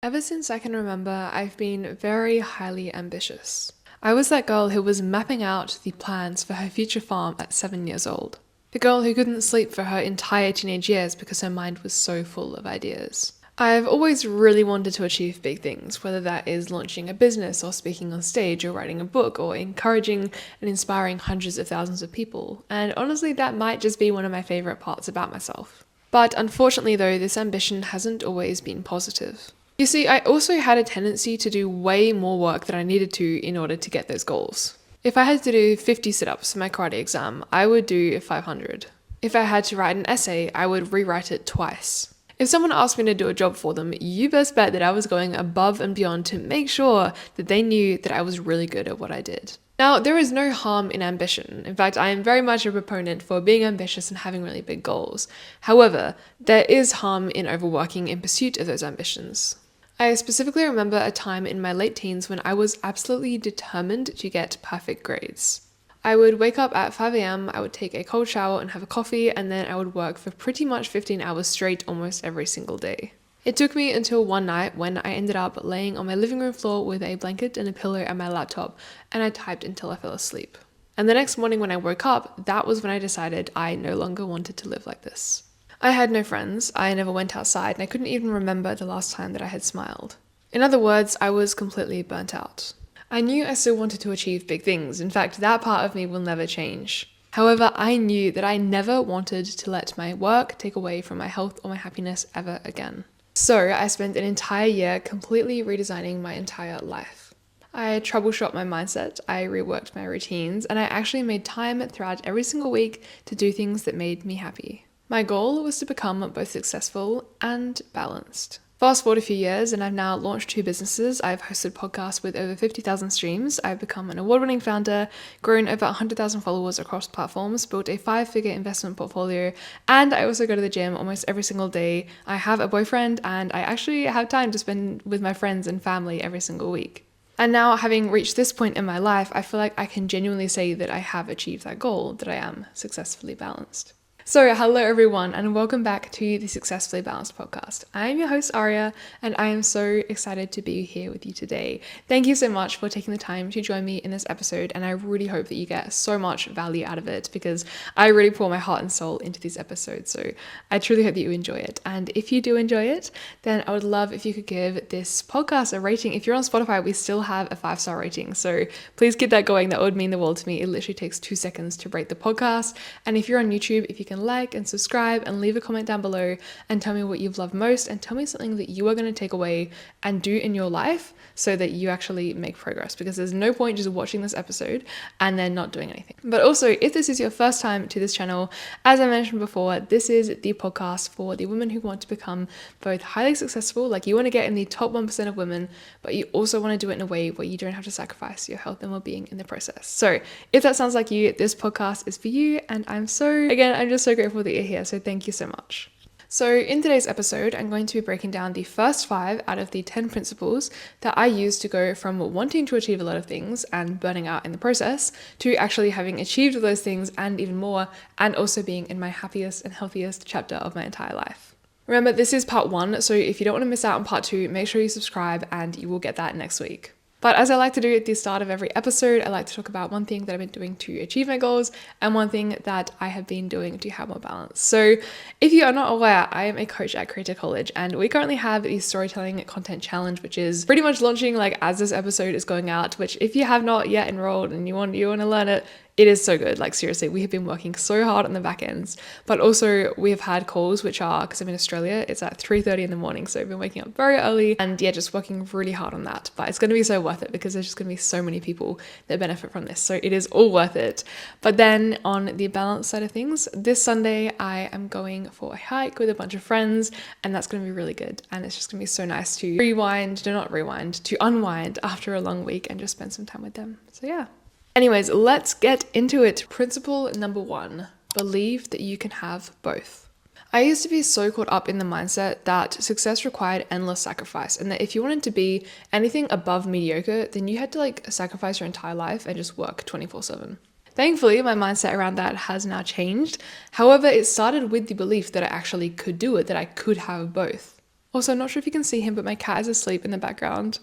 Ever since I can remember, I've been very highly ambitious. I was that girl who was mapping out the plans for her future farm at 7 years old. The girl who couldn't sleep for her entire teenage years because her mind was so full of ideas. I've always really wanted to achieve big things, whether that is launching a business or speaking on stage or writing a book or encouraging and inspiring hundreds of thousands of people. And honestly, that might just be one of my favorite parts about myself. But unfortunately though, this ambition hasn't always been positive. You see, I also had a tendency to do way more work than I needed to in order to get those goals. If I had to do 50 sit-ups for my karate exam, I would do 500. If I had to write an essay, I would rewrite it twice. If someone asked me to do a job for them, you best bet that I was going above and beyond to make sure that they knew that I was really good at what I did. Now, there is no harm in ambition. In fact, I am very much a proponent for being ambitious and having really big goals. However, there is harm in overworking in pursuit of those ambitions. I specifically remember a time in my late teens when I was absolutely determined to get perfect grades. I would wake up at 5 a.m, I would take a cold shower and have a coffee, and then I would work for pretty much 15 hours straight almost every single day. It took me until one night when I ended up laying on my living room floor with a blanket and a pillow and my laptop, and I typed until I fell asleep. And the next morning when I woke up, that was when I decided I no longer wanted to live like this. I had no friends, I never went outside, and I couldn't even remember the last time that I had smiled. In other words, I was completely burnt out. I knew I still wanted to achieve big things. In fact, that part of me will never change. However, I knew that I never wanted to let my work take away from my health or my happiness ever again. So I spent an entire year completely redesigning my entire life. I troubleshot my mindset, I reworked my routines, and I actually made time throughout every single week to do things that made me happy. My goal was to become both successful and balanced. Fast forward a few years and I've now launched 2 businesses. I've hosted podcasts with over 50,000 streams. I've become an award-winning founder, grown over 100,000 followers across platforms, built a 5-figure investment portfolio, and I also go to the gym almost every single day. I have a boyfriend and I actually have time to spend with my friends and family every single week. And now, having reached this point in my life, I feel like I can genuinely say that I have achieved that goal, that I am successfully balanced. So hello everyone and welcome back to the Successfully Balanced podcast. I am your host Aria and I am so excited to be here with you today. Thank you so much for taking the time to join me in this episode, and I really hope that you get so much value out of it because I really pour my heart and soul into these episodes. So I truly hope that you enjoy it. And if you do enjoy it, then I would love if you could give this podcast a rating. If you're on Spotify, we still have a 5-star rating. So please keep that going. That would mean the world to me. It literally takes 2 seconds to rate the podcast. And if you're on YouTube, if you can like and subscribe and leave a comment down below and tell me what you've loved most and tell me something that you are going to take away and do in your life so that you actually make progress, because there's no point just watching this episode and then not doing anything. But also, if this is your first time to this channel, as I mentioned before, this is the podcast for the women who want to become both highly successful, like you want to get in the top 1% of women, but you also want to do it in a way where you don't have to sacrifice your health and well-being in the process. So if that sounds like you, this podcast is for you, and I'm just so grateful that you're here, so thank you so much. So in today's episode, I'm going to be breaking down the first 5 out of the 10 principles that I use to go from wanting to achieve a lot of things and burning out in the process to actually having achieved those things and even more, and also being in my happiest and healthiest chapter of my entire life. Remember, this is part 1, so if you don't want to miss out on part 2, make sure you subscribe and you will get that next week. But as I like to do at the start of every episode, I like to talk about one thing that I've been doing to achieve my goals and one thing that I have been doing to have more balance. So if you are not aware, I am a coach at Creator College, and we currently have the storytelling content challenge, which is pretty much launching like as this episode is going out, which if you have not yet enrolled and you want to learn it, it is so good. Like seriously, we have been working so hard on the back ends, but also we have had calls, which are, because I'm in Australia, it's at 3:30 in the morning. So I've been waking up very early and yeah, just working really hard on that. But it's going to be so worth it because there's just going to be so many people that benefit from this. So it is all worth it. But then on the balance side of things, this Sunday, I am going for a hike with a bunch of friends, and that's going to be really good. And it's just going to be so nice to to unwind after a long week and just spend some time with them. So yeah. Anyways, let's get into it. Principle number 1, believe that you can have both. I used to be so caught up in the mindset that success required endless sacrifice, and that if you wanted to be anything above mediocre, then you had to like sacrifice your entire life and just work 24/7. Thankfully, my mindset around that has now changed. However, it started with the belief that I actually could do it, that I could have both. Also, I'm not sure if you can see him, but my cat is asleep in the background.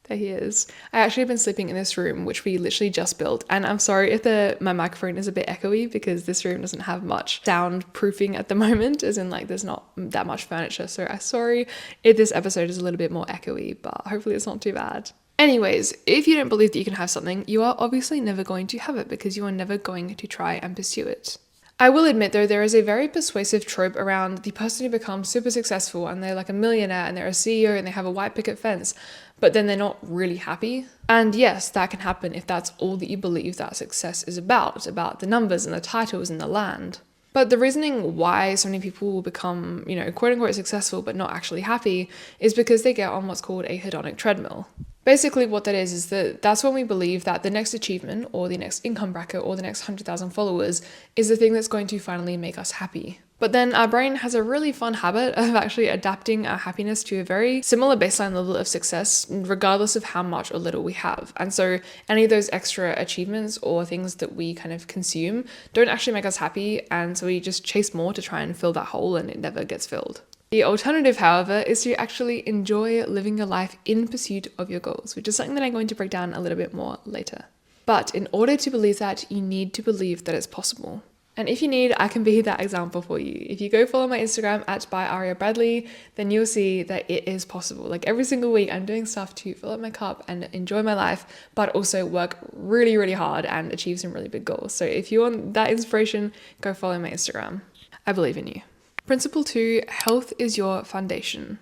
There he is. I actually have been sleeping in this room, which we literally just built. And I'm sorry if my microphone is a bit echoey because this room doesn't have much soundproofing at the moment, as in like there's not that much furniture. So I'm sorry if this episode is a little bit more echoey, but hopefully it's not too bad. Anyways, if you don't believe that you can have something, you are obviously never going to have it because you are never going to try and pursue it. I will admit though, there is a very persuasive trope around the person who becomes super successful and they're like a millionaire and they're a CEO and they have a white picket fence, but then they're not really happy. And yes, that can happen if that's all that you believe that success is about the numbers and the titles and the land. But the reasoning why so many people will become, quote unquote successful but not actually happy is because they get on what's called a hedonic treadmill. Basically what that is that's when we believe that the next achievement or the next income bracket or the next 100,000 followers is the thing that's going to finally make us happy. But then our brain has a really fun habit of actually adapting our happiness to a very similar baseline level of success, regardless of how much or little we have. And so any of those extra achievements or things that we kind of consume don't actually make us happy. And so we just chase more to try and fill that hole and it never gets filled. The alternative, however, is to actually enjoy living your life in pursuit of your goals, which is something that I'm going to break down a little bit more later. But in order to believe that, you need to believe that it's possible. And if you need, I can be that example for you. If you go follow my Instagram at @ByAriaBradley, then you'll see that it is possible. Like every single week, I'm doing stuff to fill up my cup and enjoy my life, but also work really, really hard and achieve some really big goals. So if you want that inspiration, go follow my Instagram. I believe in you. Principle 2, health is your foundation.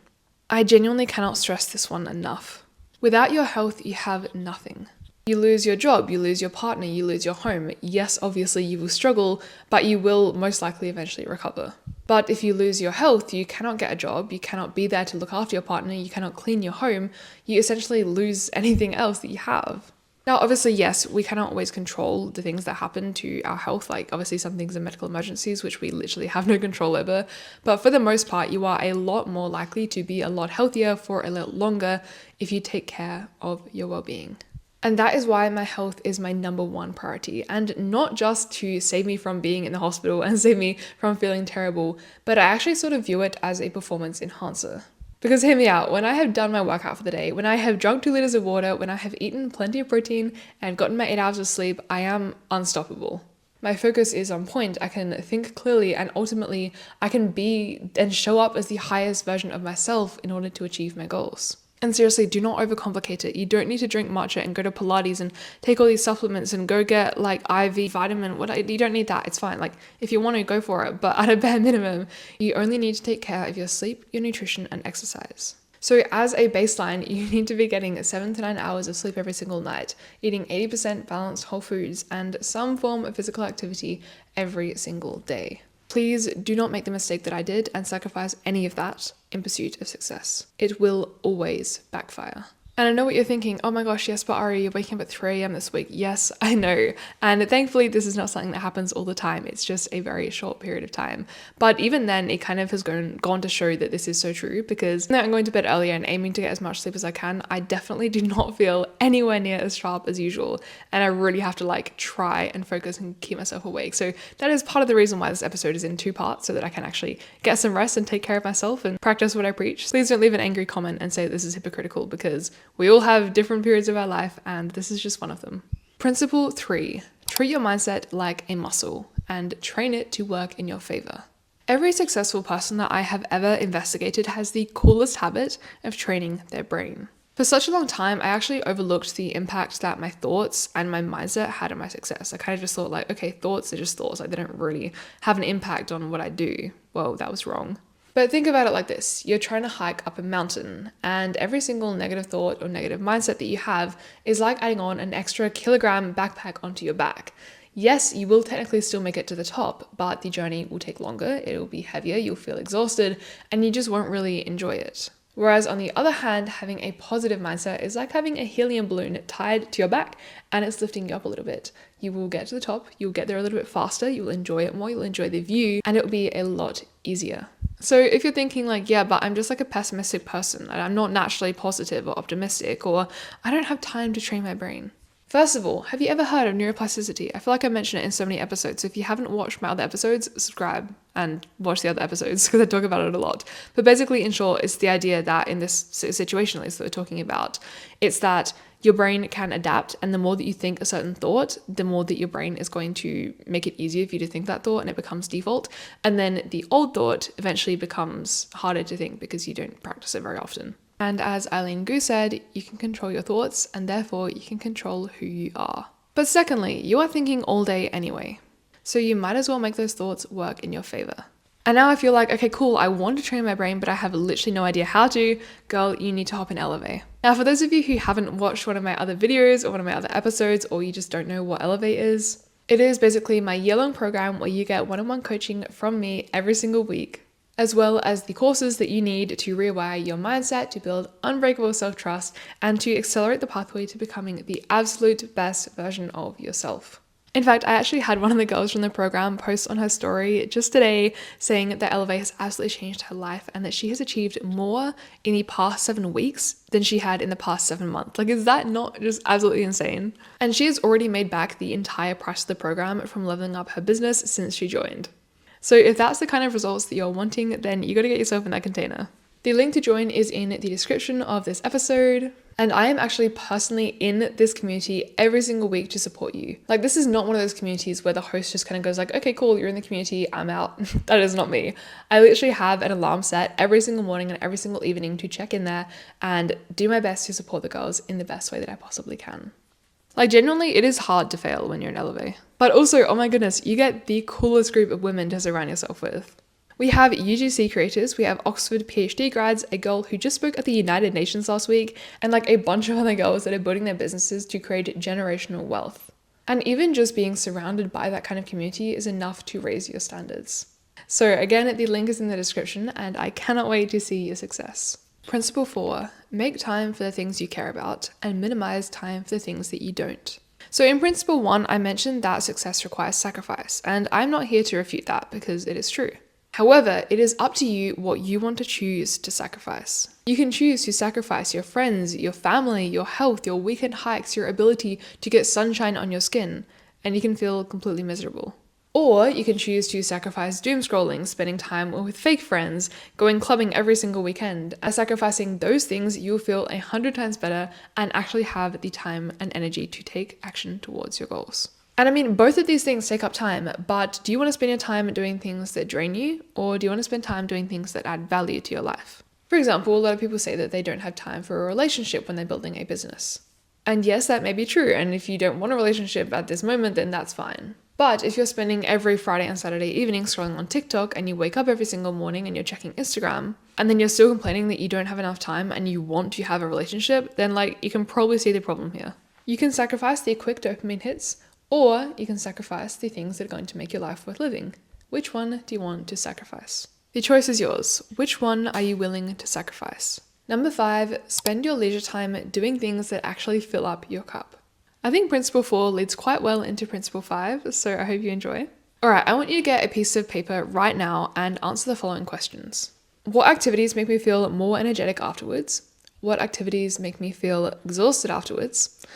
I genuinely cannot stress this one enough. Without your health, you have nothing. You lose your job, you lose your partner, you lose your home. Yes, obviously you will struggle, but you will most likely eventually recover. But if you lose your health, you cannot get a job, you cannot be there to look after your partner, you cannot clean your home, you essentially lose anything else that you have. Now, obviously, yes, we cannot always control the things that happen to our health. Like, obviously, some things are medical emergencies, which we literally have no control over. But for the most part, you are a lot more likely to be a lot healthier for a little longer if you take care of your well-being. And that is why my health is my number one priority. And not just to save me from being in the hospital and save me from feeling terrible, but I actually sort of view it as a performance enhancer. Because hear me out, when I have done my workout for the day, when I have drunk 2 liters of water, when I have eaten plenty of protein and gotten my 8 hours of sleep, I am unstoppable. My focus is on point, I can think clearly, and ultimately I can be and show up as the highest version of myself in order to achieve my goals. And seriously, do not overcomplicate it. You don't need to drink matcha and go to Pilates and take all these supplements and go get like IV vitamin. You don't need that. It's fine. Like if you want to, go for it. But at a bare minimum, you only need to take care of your sleep, your nutrition, and exercise. So as a baseline, you need to be getting 7 to 9 hours of sleep every single night, eating 80% balanced whole foods, and some form of physical activity every single day. Please do not make the mistake that I did and sacrifice any of that in pursuit of success. It will always backfire. And I know what you're thinking, oh my gosh, yes, but Ari, you're waking up at 3 a.m. this week. Yes, I know. And thankfully, this is not something that happens all the time. It's just a very short period of time. But even then, it kind of has gone to show that this is so true because now I'm going to bed earlier and aiming to get as much sleep as I can. I definitely do not feel anywhere near as sharp as usual. And I really have to try and focus and keep myself awake. So that is part of the reason why this episode is in 2 parts, so that I can actually get some rest and take care of myself and practice what I preach. Please don't leave an angry comment and say this is hypocritical, because we all have different periods of our life and this is just one of them. Principle 3, treat your mindset like a muscle and train it to work in your favor. Every successful person that I have ever investigated has the coolest habit of training their brain. For such a long time, I actually overlooked the impact that my thoughts and my mindset had on my success. I kind of just thought okay, thoughts are just thoughts. They don't really have an impact on what I do. Well, that was wrong. But think about it like this. You're trying to hike up a mountain, and every single negative thought or negative mindset that you have is like adding on an extra kilogram backpack onto your back. Yes, you will technically still make it to the top, but the journey will take longer, it will be heavier, you'll feel exhausted, and you just won't really enjoy it. Whereas on the other hand, having a positive mindset is like having a helium balloon tied to your back and it's lifting you up a little bit. You will get to the top, you'll get there a little bit faster, you'll enjoy it more, you'll enjoy the view, and it'll be a lot easier. So if you're thinking yeah, but I'm just a pessimistic person and I'm not naturally positive or optimistic, or I don't have time to train my brain. First of all, have you ever heard of neuroplasticity? I feel like I mentioned it in so many episodes. So if you haven't watched my other episodes, subscribe and watch the other episodes because I talk about it a lot. But basically, in short, it's the idea that in this situation, at least that we're talking about, it's that your brain can adapt, and the more that you think a certain thought, the more that your brain is going to make it easier for you to think that thought, and it becomes default. And then the old thought eventually becomes harder to think because you don't practice it very often. And as Eileen Gu said, you can control your thoughts, and therefore you can control who you are. But secondly, you are thinking all day anyway, so you might as well make those thoughts work in your favor. And now I feel like, okay, cool, I want to train my brain, but I have literally no idea how to. Girl, you need to hop in Elevate. Now, for those of you who haven't watched one of my other videos or one of my other episodes, or you just don't know what Elevate is, it is basically my year-long program where you get one-on-one coaching from me every single week, as well as the courses that you need to rewire your mindset, to build unbreakable self-trust, and to accelerate the pathway to becoming the absolute best version of yourself. In fact, I actually had one of the girls from the program post on her story just today saying that Elevate has absolutely changed her life and that she has achieved more in the past 7 weeks than she had in the past 7 months. Like, is that not just absolutely insane? And she has already made back the entire price of the program from leveling up her business since she joined. So if that's the kind of results that you're wanting, then you got to get yourself in that container. The link to join is in the description of this episode. And I am actually personally in this community every single week to support you. Like, this is not one of those communities where the host just kind of goes like, okay, cool, you're in the community, I'm out. That is not me. I literally have an alarm set every single morning and every single evening to check in there and do my best to support the girls in the best way that I possibly can. Like, genuinely, it is hard to fail when you're in Elevate. But also, oh my goodness, you get the coolest group of women to surround yourself with. We have UGC creators, we have Oxford PhD grads, a girl who just spoke at the United Nations last week, and like a bunch of other girls that are building their businesses to create generational wealth. And even just being surrounded by that kind of community is enough to raise your standards. So again, the link is in the description, and I cannot wait to see your success. Principle 4, make time for the things you care about and minimize time for the things that you don't. So in principle 1, I mentioned that success requires sacrifice, and I'm not here to refute that because it is true. However, it is up to you what you want to choose to sacrifice. You can choose to sacrifice your friends, your family, your health, your weekend hikes, your ability to get sunshine on your skin, and you can feel completely miserable. Or you can choose to sacrifice doom scrolling, spending time with fake friends, going clubbing every single weekend. By sacrificing those things, you'll feel 100 times better and actually have the time and energy to take action towards your goals. And I mean, both of these things take up time, but do you want to spend your time doing things that drain you, or do you want to spend time doing things that add value to your life? For example, a lot of people say that they don't have time for a relationship when they're building a business. And yes, that may be true, and if you don't want a relationship at this moment, then that's fine. But if you're spending every Friday and Saturday evening scrolling on TikTok, and you wake up every single morning and you're checking Instagram, and then you're still complaining that you don't have enough time and you want to have a relationship, then you can probably see the problem here. You can sacrifice the quick dopamine hits, or you can sacrifice the things that are going to make your life worth living. Which one do you want to sacrifice? The choice is yours. Which one are you willing to sacrifice? Number 5, spend your leisure time doing things that actually fill up your cup. I think principle 4 leads quite well into principle 5, so I hope you enjoy. Alright, I want you to get a piece of paper right now and answer the following questions. What activities make me feel more energetic afterwards? What activities make me feel exhausted afterwards?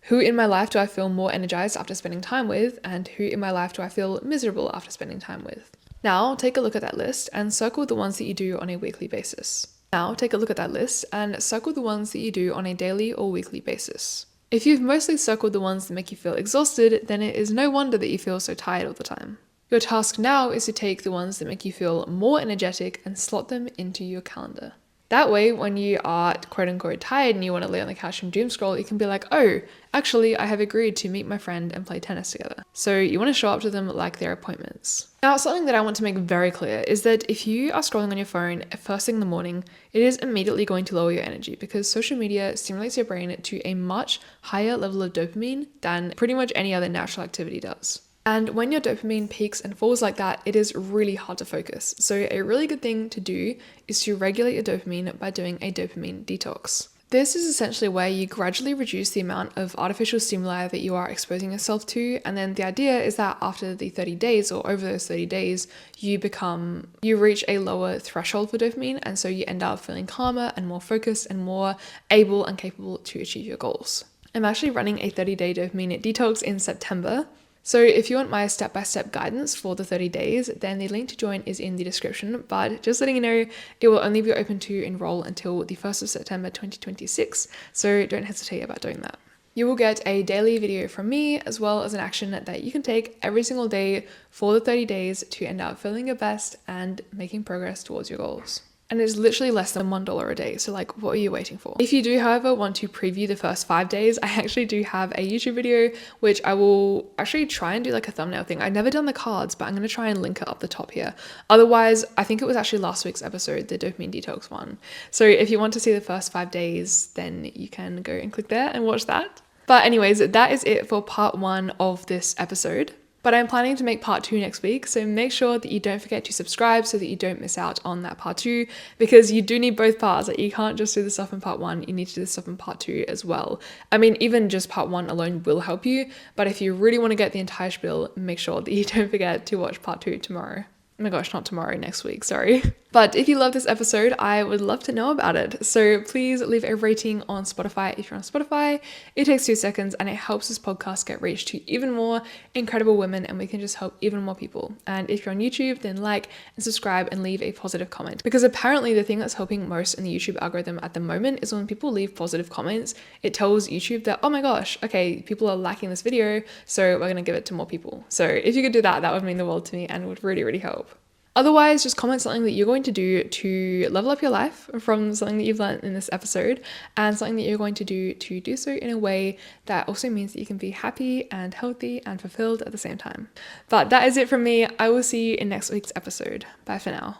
Who in my life do I feel more energized after spending time with? And who in my life do I feel miserable after spending time with? Now, take a look at that list and circle the ones that you do on a weekly basis. Now, take a look at that list and circle the ones that you do on a daily or weekly basis. If you've mostly circled the ones that make you feel exhausted, then it is no wonder that you feel so tired all the time. Your task now is to take the ones that make you feel more energetic and slot them into your calendar. That way, when you are quote unquote tired and you want to lay on the couch and doom scroll, you can be like, oh, actually, I have agreed to meet my friend and play tennis together. So you want to show up to them like their appointments. Now, something that I want to make very clear is that if you are scrolling on your phone first thing in the morning, it is immediately going to lower your energy because social media stimulates your brain to a much higher level of dopamine than pretty much any other natural activity does. And when your dopamine peaks and falls like that, it is really hard to focus. So a really good thing to do is to regulate your dopamine by doing a dopamine detox. This is essentially where you gradually reduce the amount of artificial stimuli that you are exposing yourself to. And then the idea is that after the 30 days or over those 30 days, you reach a lower threshold for dopamine. And so you end up feeling calmer and more focused and more able and capable to achieve your goals. I'm actually running a 30-day dopamine detox in September. So if you want my step-by-step guidance for the 30 days, then the link to join is in the description. But just letting you know, it will only be open to enroll until the 1st of September 2026. So don't hesitate about doing that. You will get a daily video from me, as well as an action that you can take every single day for the 30 days to end up feeling your best and making progress towards your goals. And it's literally less than $1 a day. So like, what are you waiting for? If you do, however, want to preview the first 5 days, I actually do have a YouTube video, which I will actually try and do like a thumbnail thing. I've never done the cards, but I'm going to try and link it up the top here. Otherwise, I think it was actually last week's episode, the dopamine detox one. So if you want to see the first 5 days, then you can go and click there and watch that. But anyways, that is it for part 1 of this episode. But I'm planning to make part 2 next week, so make sure that you don't forget to subscribe so that you don't miss out on that part 2, because you do need both parts. Like, you can't just do the stuff in part 1, you need to do the stuff in part 2 as well. I mean, even just part 1 alone will help you, but if you really want to get the entire spiel, make sure that you don't forget to watch part 2 tomorrow. Oh my gosh, not tomorrow, next week, sorry. But if you love this episode, I would love to know about it. So please leave a rating on Spotify if you're on Spotify. It takes 2 seconds and it helps this podcast get reached to even more incredible women, and we can just help even more people. And if you're on YouTube, then like and subscribe and leave a positive comment. Because apparently the thing that's helping most in the YouTube algorithm at the moment is when people leave positive comments, it tells YouTube that, oh my gosh, okay, people are liking this video, so we're gonna give it to more people. So if you could do that, that would mean the world to me and would really, really help. Otherwise, just comment something that you're going to do to level up your life from something that you've learned in this episode, and something that you're going to do so in a way that also means that you can be happy and healthy and fulfilled at the same time. But that is it from me. I will see you in next week's episode. Bye for now.